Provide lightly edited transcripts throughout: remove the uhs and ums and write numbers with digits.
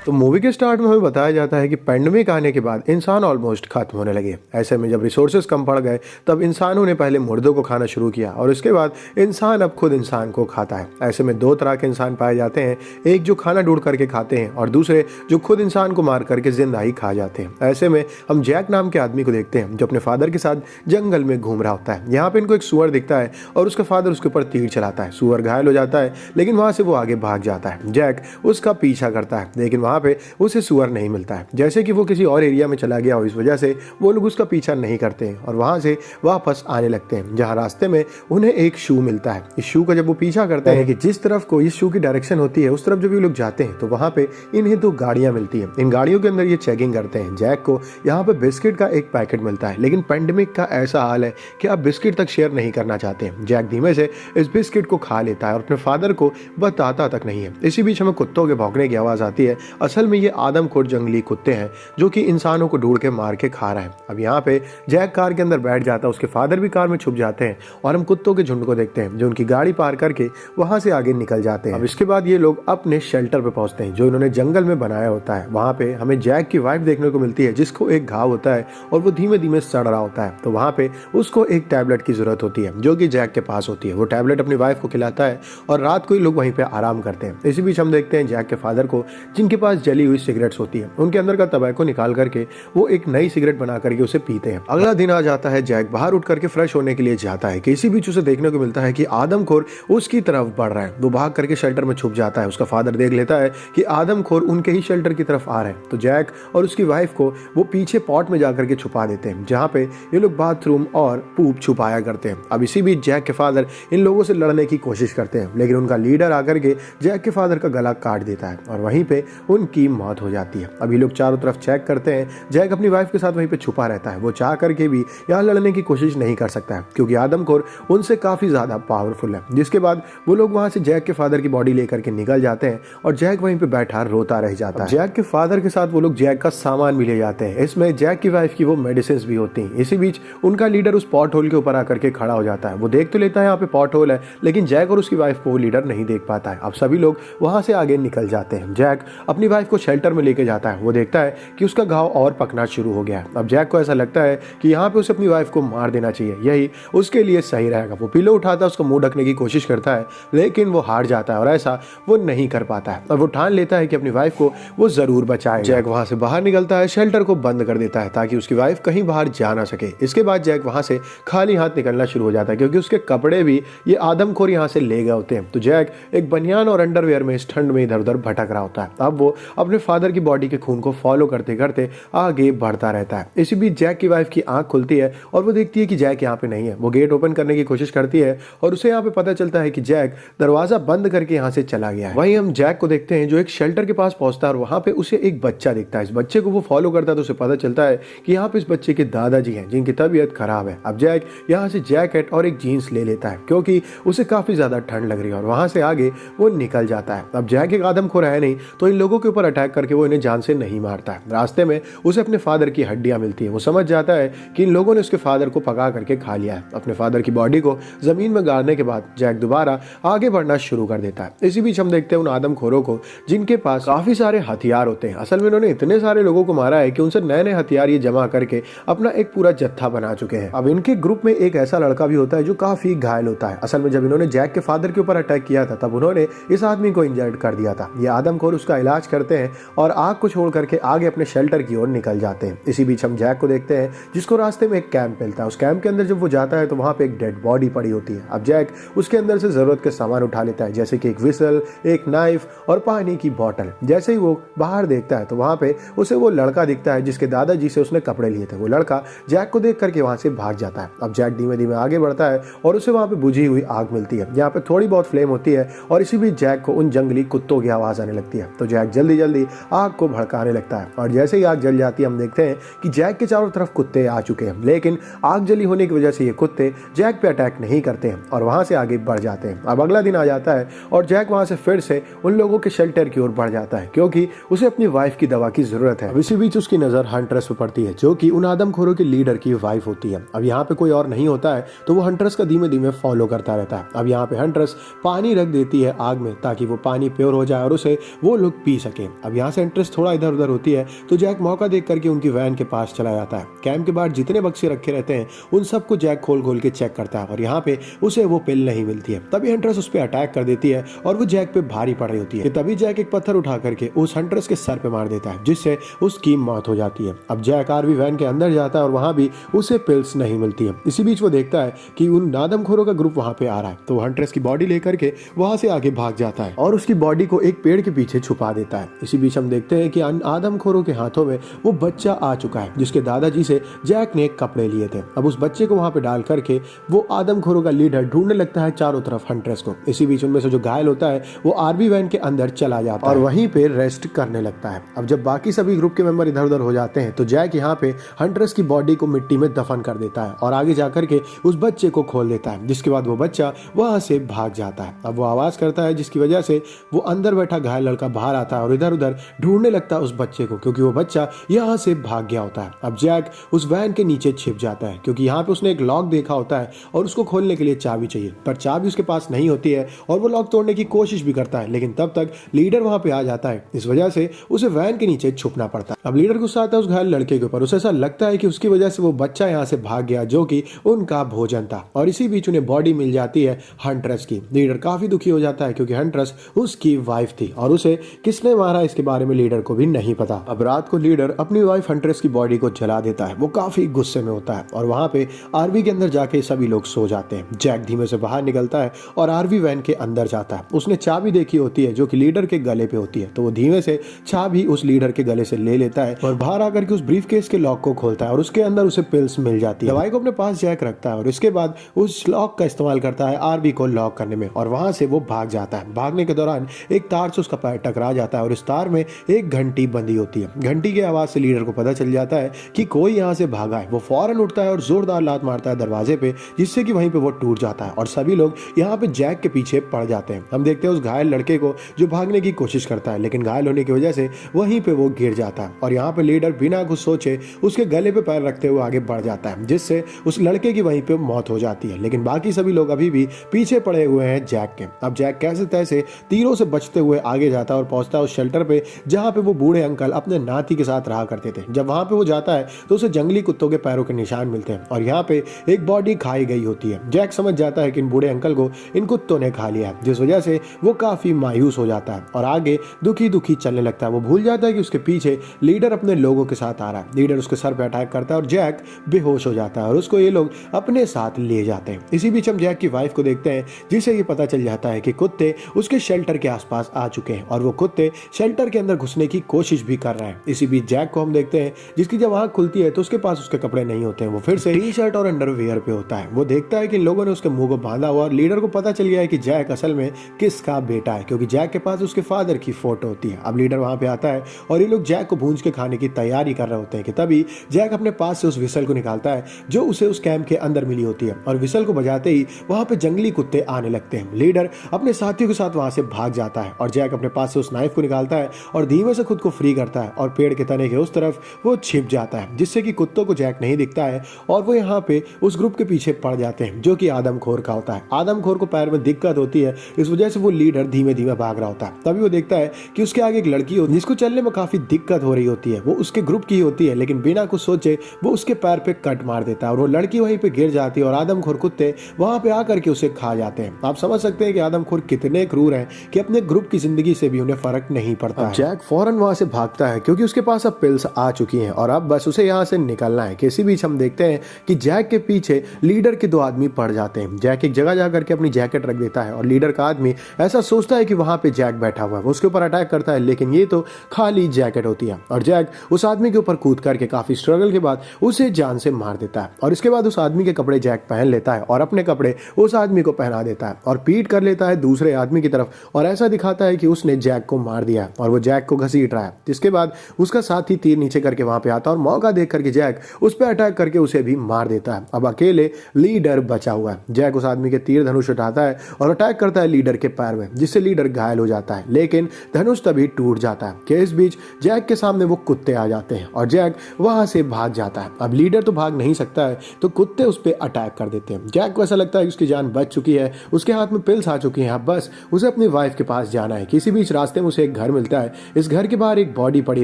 तो मूवी के स्टार्ट में हमें बताया जाता है कि पेंडेमिक आने के बाद इंसान ऑलमोस्ट खत्म होने लगे। ऐसे में जब रिसोर्सेज कम पड़ गए तब इंसानों ने पहले मुर्दों को खाना शुरू किया और उसके बाद इंसान अब खुद इंसान को खाता है। ऐसे में दो तरह के इंसान पाए जाते हैं, एक जो खाना ढूंढ करके खाते हैं और दूसरे जो खुद इंसान को मार करके जिंदा ही खा जाते हैं। ऐसे में हम जैक नाम के आदमी को देखते हैं जो अपने फादर के साथ जंगल में घूम रहा होता है। यहाँ पे इनको एक सुअर दिखता है और उसका फादर उसके ऊपर तीर चलाता है। सुअर घायल हो जाता है लेकिन वहां से वो आगे भाग जाता है। जैक उसका पीछा करता है लेकिन वहां पे उसे सुअर नहीं मिलता है, जैसे कि वो किसी और एरिया में चला गया हो। इस वजह से वो लोग उसका पीछा नहीं करते हैं और वहां से वापस आने लगते हैं, जहां रास्ते में उन्हें एक शू मिलता है। इस शू का जब वो पीछा करते हैं कि जिस तरफ को इस शू की डायरेक्शन होती है उस तरफ जब ये लोग जाते हैं तो वहां पे इन्हें दो गाड़ियां मिलती है। इन गाड़ियों के अंदर ये चेकिंग करते हैं। जैक को यहाँ पे बिस्किट का एक पैकेट मिलता है लेकिन पेंडेमिक का ऐसा हाल है कि आप बिस्किट तक शेयर नहीं करना चाहते हैं। जैक धीमे से इस बिस्किट को खा लेता है और अपने फादर को बताता तक नहीं है। इसी बीच हमें कुत्तों के भौंकने की आवाज आती है। असल में ये आदमखोर जंगली कुत्ते हैं जो कि इंसानों को ढूंढ के मार के खा रहे हैं। अब यहाँ पे जैक कार के अंदर बैठ जाता है, उसके फादर भी कार में छुप जाते हैं और हम कुत्तों के झुंड को देखते हैं जो उनकी गाड़ी पार करके वहां से आगे निकल जाते हैं। अब इसके बाद ये लोग अपने शेल्टर पे पहुंचते हैं जो इन्होंने जंगल में बनाया होता है। वहां पे हमें जैक की वाइफ देखने को मिलती है जिसको एक घाव होता है और वो धीमे धीमे सड़ रहा होता है। तो वहां पे उसको एक टैबलेट की जरूरत होती है जो कि जैक के पास होती है। वो टैबलेट अपनी वाइफ को खिलाता है और रात को ही लोग वहीं पे आराम करते हैं। इसी बीच हम देखते हैं जैक के फादर को जिनके पास जली हुई सिगरेट्स होती है, उनके अंदर का तंबाकू निकाल करके वो एक नई सिगरेट बना करके उसे पीते हैं। अगला दिन आ जाता है, जैक बाहर उठ करके फ्रेश होने के लिए जाता है कि इसी बीच उसे देखने को मिलता है कि आदमखोर उसकी तरफ बढ़ रहा है। वो भाग करके शेल्टर में छुप जाता है। उसका फादर देख लेता है कि आदमखोर उनके ही शेल्टर की तरफ आ रहे हैं तो जैक और उसकी वाइफ को वो पीछे पॉट में जाकर के छुपा देते हैं जहाँ पे ये लोग बाथरूम और पूप छुपाया करते हैं। अब इसी बीच जैक के फादर इन लोगों से लड़ने की कोशिश करते हैं लेकिन उनका लीडर आकर के जैक के फादर का गला काट देता है और वहीं पे उनकी मौत हो जाती है। अब ये लोग चारों तरफ चेक करते हैं। जैक अपनी वाइफ के साथ वहीं पे छुपा रहता है। वो चाह करके भी यहाँ लड़ने की कोशिश नहीं कर सकता है क्योंकि आदमखोर उनसे काफी ज्यादा पावरफुल है। जिसके बाद वो लोग वहां से जैक के फादर की बॉडी लेकर के निकल जाते हैं और जैक वहीं पे बैठा रोता रह जाता है। जैक के फादर के साथ वो लोग जैक का सामान भी ले जाते हैं। इसमें जैक की वाइफ की वो मेडिसिन भी होती हैं। इसी बीच उनका लीडर उस पॉट होल के ऊपर आकर के खड़ा हो जाता है। वो देख तो लेता है यहाँ पे पॉट होल है लेकिन जैक और उसकी वाइफ को वो लीडर नहीं देख पाता है। अब सभी लोग वहां से आगे निकल जाते हैं। जैक अपनी वाइफ को शेल्टर में लेके जाता है। वो देखता है कि उसका घाव और पकना शुरू हो गया है। अब जैक को ऐसा लगता है कि यहाँ पे उसे अपनी वाइफ को मार देना चाहिए, यही उसके लिए सही रहेगा। वो पिलो उठाता है, उसका मुंह ढकने की कोशिश करता है लेकिन वो हार जाता है और ऐसा वो नहीं कर पाता है और वो ठान लेता है कि अपनी वाइफ को वो जरूर बचाएगा। जैक वहां से बाहर निकलता है, शेल्टर को बंद कर देता है ताकि उसकी वाइफ कहीं बाहर जा ना सके। इसके बाद जैक वहां से खाली हाथ निकलना शुरू हो जाता है क्योंकि उसके कपड़े भी ये आदमखोर यहाँ से ले गए होते हैं। तो जैक एक बनियान और अंडरवेयर में इस ठंड में इधर उधर भटक रहा होता है। अब वो अपने फादर की बॉडी के खून को फॉलो करते करते आगे बढ़ता रहता है। इसी बीच जैक की वाइफ की आंख खुलती है और वो देखती है कि जैक यहाँ पे नहीं है। वो गेट ओपन करने की कोशिश करती है और उसे यहाँ पे पता चलता है कि जैक दरवाजा बंद करके यहाँ से चला गया है। वहीं हम जैक को देखते हैं जो एक शेल्टर के पास पहुंचता है और वहां पे उसे एक बच्चा दिखता है। इस बच्चे को वो फॉलो करता है तो उसे पता चलता है कि यहाँ पे इस बच्चे के दादाजी हैं जिनकी तबीयत खराब है। अब जैक यहाँ से जैकेट और एक जीन्स ले लेता है क्योंकि उसे काफी ज्यादा ठंड लग रही है और वहां से आगे वो निकल जाता है। अब जैक एक आदमखोर है नहीं तो इन लोगों के ऊपर अटैक करके वो इन्हें जान से नहीं मारता है। रास्ते में उसे अपने फादर की हड्डियां मिलती है। वो समझ जाता है कि इन लोगों ने उसके फादर को पका करके खा लिया है। अपने फादर की बॉडी को जमीन में गाड़ने के बाद जैक दोबारा आगे बढ़ना शुरू कर देता है। इसी बीच हम देखते हैं उन आदमखोरों को जिनके पास काफी सारे हथियार होते हैं। असल में उन्होंने इतने सारे लोगों को मारा है कि उनसे नए नए हथियार ये जमा करके अपना एक पूरा जत्था बना चुके हैं। अब इनके ग्रुप में एक ऐसा लड़का भी होता है जो काफी घायल होता है। असल में जब इन्होंने जैक के फादर के ऊपर अटैक किया था तब उन्होंने इस आदमी को इंजर्ड कर दिया था। ये आदमखोर उसका इलाज करते हैं और आग को छोड़ करके आगे अपने शेल्टर की ओर निकल जाते हैं। इसी बीच हम जैक को देखते हैं जिसको रास्ते में एक कैंप मिलता है। उस कैंप के अंदर जब वो जाता है तो वहां पे एक डेड बॉडी पड़ी होती है। अब जैक उसके अंदर से जरूरत के सामान उठा लेता है जैसे कि एक विसल, एक नाइफ और पानी की बोतल। जैसे ही वो बाहर देखता है तो वहां पे उसे वो लड़का दिखता है जिसके दादाजी से उसने कपड़े लिए थे। वो लड़का जैक को देख करके वहां से भाग जाता है। अब जैक धीमे धीमे आगे बढ़ता है और उसे वहां पे बुझी हुई आग मिलती है। यहाँ पे थोड़ी बहुत फ्लेम होती है और इसी बीच जैक को उन जंगली कुत्तों की आवाज आने लगती है। तो जैक जल्दी जल्दी आग को भड़काने लगता है और जैसे ही आग जल जाती है हम देखते हैं कि जैक के चारों तरफ कुत्ते आ चुके हैं लेकिन आग जली होने की वजह से ये कुत्ते जैक पे अटैक नहीं करते हैं और वहां से आगे बढ़ जाते हैं। अब अगला दिन आ जाता है और जैक वहां से फिर से उन लोगों के शेल्टर की ओर बढ़ जाता है क्योंकि उसे अपनी वाइफ की दवा की जरूरत है। इसी बीच उसकी नजर हंटर्स पर पड़ती है जो कि उन आदमखोरों के लीडर की वाइफ होती है। अब यहाँ पे कोई और नहीं होता है तो वो हंटर्स का धीमे धीमे फॉलो करता रहता है। अब यहाँ पे हंटर्स पानी रख देती है आग में ताकि वो पानी प्योर हो जाए और उसे वो लोग पी सके। सके। अब यहाँ से इंटरेस्ट थोड़ा इधर उधर होती है तो जैक मौका देख करके उनकी वैन के पास चला जाता है। कैंप के बाहर जितने बक्से रखे रहते हैं उन सबको जैक खोल खोल के चेक करता है और यहाँ पे उसे वो पिल नहीं मिलती है। तभी हंट्रेस उस पर अटैक कर देती है और वो जैक पे भारी पड़ रही होती है। तभी जैक एक पत्थर उठा करके उस हंट्रेस के सर पे मार देता है जिससे उसकी मौत हो जाती है। अब जैक आरवी वैन के अंदर जाता है और वहां भी उसे पिल्स नहीं मिलती है। इसी बीच वो देखता है कि उन आदमखोरों का ग्रुप वहां पे आ रहा है तो हंट्रेस की बॉडी लेकर के वहां से आगे भाग जाता है और उसकी बॉडी को एक पेड़ के पीछे छुपा देता है। इसी बीच हम देखते हैं कि आदमखोरों के हाथों में वो बच्चा आ चुका है जिसके दादाजी से जैक ने कपड़े लिए थे। अब उस बच्चे को वहां पे डाल करके वो आदमखोरों का लीडर ढूंढने लगता है चारों तरफ हंट्रेस को। इसी बीच उनमें से जो घायल होता है वो आरवी वैन के अंदर चला जाता है और वहीं पे रेस्ट करने लगता है। अब जब बाकी सभी ग्रुप के मेंबर इधर उधर हो जाते हैं तो जैक यहाँ पे हंट्रेस की बॉडी को मिट्टी में दफन कर देता है और आगे जाकर के उस बच्चे को खोल देता है, जिसके बाद वो बच्चा वहां से भाग जाता है। अब वो आवाज करता है जिसकी वजह से वो अंदर बैठा घायल लड़का बाहर आता है और इधर उधर ढूंढने लगता है उस बच्चे को क्योंकि वो बच्चा यहाँ से भाग गया होता है। अब जैक उस वैन के नीचे छिप जाता है क्योंकि यहाँ पे उसने एक लॉक देखा होता है और उसको खोलने के लिए चाबी चाहिए, पर चाबी उसके पास नहीं होती है और वो लॉक तोड़ने की कोशिश भी करता है, लेकिन तब तक लीडर वहां पे आ जाता है। इस वजह से उसे वैन के नीचे छुपना पड़ता है। अब लीडर गुस्सा आता है उस घायल लड़के के ऊपर। उसे ऐसा लगता है कि उसकी वजह से वो बच्चा यहाँ से भाग गया जो कि उनका भोजन था और इसी बीच उन्हें बॉडी मिल जाती है हंट्रेस की। लीडर काफी दुखी हो जाता है क्योंकि हंट्रेस उसकी वाइफ थी और उसे किसने मारा इसके बारे में लीडर को भी नहीं पता। अब रात को लीडर अपनी वाइफ हंट्रेस की बॉडी को जला देता है। वो काफी गुस्से में होता है और वहां पे आरवी के अंदर जाके सभी लोग सो जाते हैं। जैक धीमे से बाहर निकलता है और आरवी वैन के अंदर जाता है। उसने चाबी देखी होती है जो कि लीडर के गले पे होती है तो वो धीमे से चाबी उस लीडर के गले से ले लेता है और बाहर आकर के उस ब्रीफकेस के लॉक को खोलता है और उसके अंदर उसे पिल्स मिल जाती है। दवाई को अपने पास जैक रखता है और इसके बाद उस लॉक का इस्तेमाल करता है आरवी को लॉक करने में और वहां से वो भाग जाता है। भागने के दौरान एक तार से उसका पैर टकरा जाता है और इस तार में एक घंटी बंधी होती है। घंटी की आवाज से लीडर को पता चल जाता है कि कोई यहाँ से भागा है। वो फौरन उठता है और जोरदार लात मारता है दरवाजे पे जिससे कि वहीं पे वो टूट जाता है और सभी लोग यहाँ पे जैक के पीछे पड़ जाते हैं। हम देखते हैं उस घायल लड़के को जो भागने की कोशिश करता है लेकिन घायल होने की वजह से वहीं पे वो गिर जाता है और यहाँ पे लीडर बिना कुछ सोचे उसके गले पे पैर रखते हुए आगे बढ़ जाता है जिससे उस लड़के की वहीं पे मौत हो जाती है। लेकिन बाकी सभी लोग अभी भी पीछे पड़े हुए हैं जैक के। अब जैक कैसे तैसे तीरों से बचते हुए आगे जाता है और पहुंचता है उस शेल्टर पे जहां पे वो बूढ़े अंकल अपने नाती के साथ रहा करते थे। जब वहां पे वो जाता है तो उसे जंगली कुत्तों के पैरों के निशान मिलते हैं और यहाँ पे एक बॉडी खाई गई होती है। जैक समझ जाता है कि इन बूढ़े अंकल को इन कुत्तों ने खा लिया है जिस वजह से वो काफी मायूस हो जाता है और आगे दुखी दुखी चलने लगता है। वो भूल जाता है कि उसके पीछे लीडर अपने लोगों के साथ आ रहा है। लीडर उसके सर पे अटैक करता है और जैक बेहोश हो जाता है और उसको ये लोग अपने साथ ले जाते हैं। इसी बीच हम जैक की वाइफ को देखते हैं जिसे ये पता चल जाता है कि कुत्ते उसके शेल्टर के आसपास आ चुके हैं और वो कुत्ते शेल्टर के अंदर घुसने की कोशिश भी कर रहे हैं। इसी बीच जैक को हम देखते हैं जिसकी जब आंख खुलती है तो उसके पास उसके कपड़े नहीं होते हैं। वो फिर से टी शर्ट और अंडरवियर पे होता है। वो देखता है कि लोगों ने उसके मुंह को बांधा हुआ और लीडर को पता चल गया है कि जैक असल में किसका बेटा है क्योंकि जैक के पास उसके फादर की फोटो होती है। अब लीडर वहां पे आता है और ये लोग जैक को भूंज के खाने की तैयारी कर रहे होते हैं कि तभी जैक अपने पास से उस विसल को निकालता है जो उसे उस कैंप के अंदर मिली होती है और विसल को बजाते ही वहां पे जंगली कुत्ते आने लगते हैं। लीडर अपने साथियों के साथ वहां से भाग जाता है और जैक अपने पास से उस नाइफ को निकालता है और धीमे से खुद को फ्री करता है और पेड़ के तने के उस तरफ वो छिप जाता है जिससे कि कुत्तों को जैक नहीं दिखता है और वो यहाँ पे उस ग्रुप के पीछे पड़ जाते हैं जो कि आदमखोर का होता है। आदमखोर को पैर में दिक्कत होती है इस वजह से वो लीडर धीमे धीमे भाग रहा होता है। तभी वो देखता है कि उसके आगे एक लड़की होती है जिसको चलने में काफी दिक्कत हो रही होती है। वो उसके ग्रुप की होती है लेकिन बिना कुछ सोचे वो उसके पैर पे कट मार देता है और वो लड़की वहीं पे गिर जाती है और आदमखोर कुत्ते वहां पे आकर के उसे खा जाते हैं। आप समझ सकते हैं कि आदमखोर कितने क्रूर हैं कि अपने ग्रुप की जिंदगी से भी उन्हें फर्क नहीं पड़ता। जैक फौरन वहां से भागता है क्योंकि उसके पास अब पिल्स आ चुकी हैं और अब बस उसे यहाँ से निकलना है। किसी बीच हम देखते हैं कि जैक के पीछे लीडर के दो आदमी पड़ जाते हैं। जैक एक जगह जाकर के अपनी जैकेट रख देता है और लीडर का आदमी ऐसा सोचता है कि वहां पे जैक बैठा हुआ है। वो उसके ऊपर अटैक करता है लेकिन ये तो खाली जैकेट होती है और जैक उस आदमी के ऊपर कूद करके काफी स्ट्रगल के बाद उसे जान से मार देता है और इसके बाद उस आदमी के कपड़े जैक पहन लेता है और अपने कपड़े उस आदमी को पहना देता है और पीट कर लेता है दूसरे आदमी की तरफ और ऐसा दिखाता है कि उसने जैक को मार दिया और वो जैक को घसीट रहा है। जिसके बाद उसका साथी तीर नीचे करके वहां पे आता है और मौका देख करके जैक उस पर अटैक करके उसे भी मार देता है। अब अकेले लीडर बचा हुआ है। जैक उस आदमी के तीर धनुष उठाता है और अटैक करता है लीडर के पैर में जिससे लीडर घायल हो जाता है लेकिन धनुष तभी टूट जाता है कि इस बीच जैक के सामने वो कुत्ते आ जाते हैं और जैक वहां से भाग जाता है। अब लीडर तो भाग नहीं सकता है तो कुत्ते उस पर अटैक कर देते हैं। जैक को ऐसा लगता है कि उसकी जान बच चुकी है, उसके हाथ में पिल्स आ चुकी हैं, अब बस उसे अपनी वाइफ के पास जाना है। किसी बीच रास्ते में उसे एक घर मिलता है। इस घर के बाहर एक बॉडी पड़ी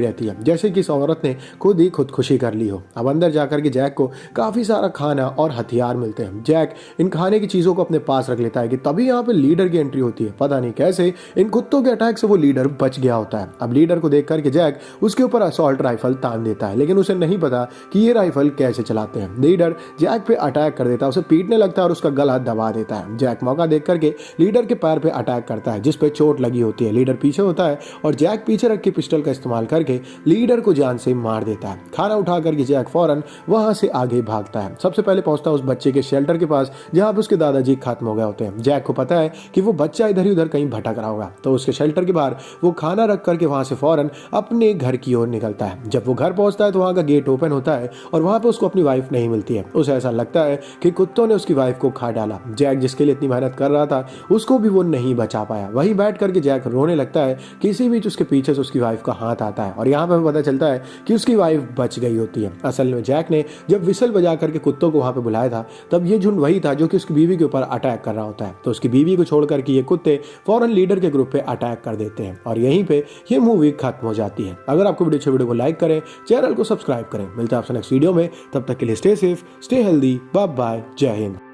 रहती है, जैसे कि इस औरत ने खुद ही खुदकुशी कर ली हो। अब अंदर जाकर के जैक को काफ़ी सारा खाना और हथियार मिलते हैं। जैक इन खाने की चीज़ों को अपने पास रख लेता है कि तभी यहाँ पे लीडर की एंट्री होती है। पता नहीं कैसे इन कुत्तों के अटैक से वो लीडर बच गया होता है। अब लीडर को देख करके जैक उसके ऊपर असॉल्ट राइफल तान देता है, लेकिन उसे नहीं पता कि ये राइफल कैसे चलाते हैं। लीडर जैक पे अटैक कर देता है, उसे पीटने लगता है और उसका गला दबा देता है। जैक मौका देख करके लीडर के पैर पे अटैक करता है, जिस पे चोट लगी होती है। लीडर पीछे होता है और जैक पीछे रख के पिस्टल का इस्तेमाल करके लीडर को जान से मार देता है। खाना उठा करके जैक फौरन वहां से आगे भागता है। सबसे पहले पहुंचता है उस बच्चे के शेल्टर के पास जहां पे उसके दादाजी खत्म हो गए होते हैं। जैक को पता है कि वो बच्चा इधर ही उधर कहीं भटक रहा होगा, तो उसके शेल्टर के बाहर वो खाना रख करके वहां से फौरन अपने घर की ओर निकलता है। जब वो घर पहुंचता है तो वहां का गेट ओपन होता है और वहां पे उसको अपनी वाइफ नहीं मिलती है। उसे ऐसा लगता है कि कुत्तों ने उसकी वाइफ को खा डाला। जैक जिसके लिए इतनी मेहनत कर रहा था उसको भी वो नहीं बचा पाया। वहीं बैठ करके जैक रोने लगता है। किसी बीच उसके पीछे से उसकी वाइफ का हाथ आता है और यहाँ पे पता चलता है कि उसकी वाइफ बच गई होती है। असल में जैक ने जब विसल बजा करके कुत्तों को वहां पे बुलाया था, तब ये झुंड वही था जो कि उसकी बीवी के ऊपर अटैक कर रहा होता है। तो उसकी बीवी को छोड़ करके ये कुत्ते फौरन लीडर के ग्रुप पे अटैक कर देते हैं और यहीं पे ये मूवी खत्म हो जाती है। अगर आपको वीडियो को लाइक करें, चैनल को सब्सक्राइब करें। मिलता है आपसे नेक्स्ट वीडियो में, तब तक के लिए stay safe, stay healthy, bye bye, जय हिंद।